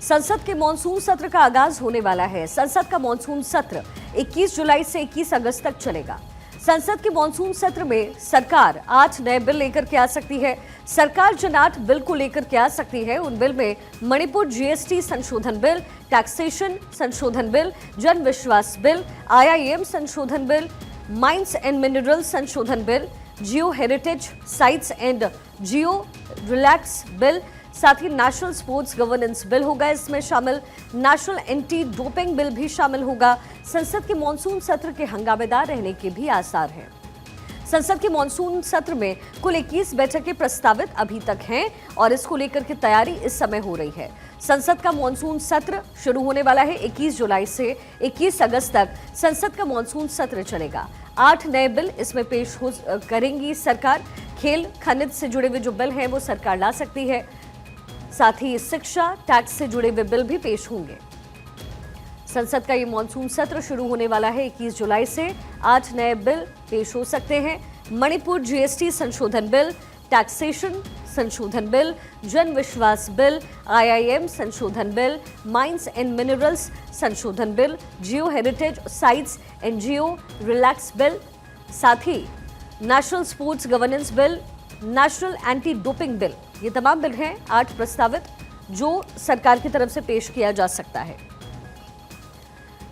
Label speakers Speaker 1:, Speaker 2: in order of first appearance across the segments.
Speaker 1: संसद के मॉनसून सत्र का आगाज होने वाला है। संसद का मॉनसून सत्र 21 जुलाई से 21 अगस्त तक चलेगा। संसद के मॉनसून सत्र में सरकार 8 नए बिल लेकर के आ सकती है। सरकार जिन 8 बिल को लेकर के आ सकती है उन बिल में मणिपुर जीएसटी संशोधन बिल, टैक्सेशन संशोधन bill, Jan Vishwas bill, IIM संशोधन बिल, माइंस एंड मिनरल संशोधन bill, geo heritage sites and geo relics bill, साथ ही नेशनल स्पोर्ट्स गवर्नेंस बिल होगा इसमें शामिल। नेशनल एंटी डोपिंग बिल भी शामिल होगा। संसद के मॉनसून सत्र के हंगामेदार रहने के भी आसार हैं। संसद के मॉनसून सत्र में कुल 21 बैठकें प्रस्तावित अभी तक हैं और इसको लेकर के तैयारी इस समय हो रही है। संसद का मॉनसून सत्र शुरू होने वाला है 21 जुलाई से 21 अगस्त तक संसद का मॉनसून सत्र चलेगा। 8 नए बिल इसमें पेश करेंगी सरकार। खेल खनिज से जुड़े हुए जो बिल हैं वो सरकार ला सकती है। साथ ही शिक्षा, टैक्स से जुड़े हुए बिल भी पेश होंगे। संसद का ये मॉनसून सत्र शुरू होने वाला है 21 जुलाई से। 8 नए बिल पेश हो सकते हैं। मणिपुर जीएसटी संशोधन बिल, टैक्सेशन संशोधन bill, Jan Vishwas bill, IIM संशोधन बिल, माइंस एंड मिनरल्स संशोधन bill, geo heritage sites and geo relics bill, साथ ही national sports governance bill, national anti doping bill, ये तमाम बिल हैं 8 प्रस्तावित जो सरकार की तरफ से पेश किया जा सकता है।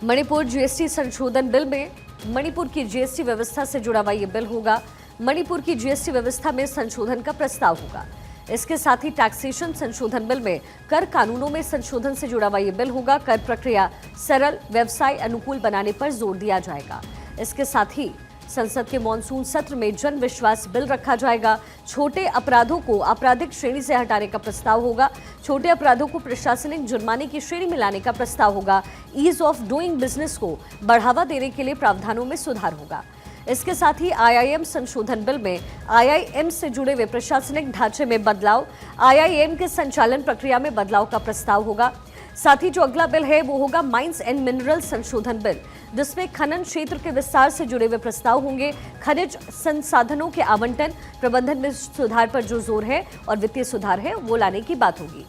Speaker 1: मणिपुर जीएसटी संशोधन बिल में मणिपुर की जीएसटी व्यवस्था से जुड़ा हुआ ये बिल होगा। मणिपुर की जीएसटी व्यवस्था में संशोधन का प्रस्ताव होगा। इसके साथ ही टैक्सेशन संशोधन बिल में कर कानूनों में संशोधन से जुड़ा हुआ ये बिल होगा। कर प्रक्रिया सरल, व्यवसाय अनुकूल बनाने पर जोर दिया जाएगा। इसके साथ ही संसद के मॉनसून सत्र में जन विश्वास बिल रखा जाएगा। छोटे अपराधों को आपराधिक श्रेणी से हटाने का प्रस्ताव होगा। छोटे अपराधों को प्रशासनिक जुर्माने की श्रेणी में लाने का प्रस्ताव होगा। ईज ऑफ डूइंग बिजनेस को बढ़ावा देने के लिए प्रावधानों में सुधार होगा। इसके साथ ही आईआईएम संशोधन बिल में आईआईएम से जुड़े हुए प्रशासनिक ढांचे में बदलाव, आईआईएम के संचालन प्रक्रिया में बदलाव का प्रस्ताव होगा। साथ ही जो अगला बिल है वो होगा माइंस एंड मिनरल संशोधन बिल, जिसमें खनन क्षेत्र के विस्तार से जुड़े हुए प्रस्ताव होंगे। खनिज संसाधनों के आवंटन प्रबंधन में सुधार पर जो जोर है और वित्तीय सुधार है वो लाने की बात होगी।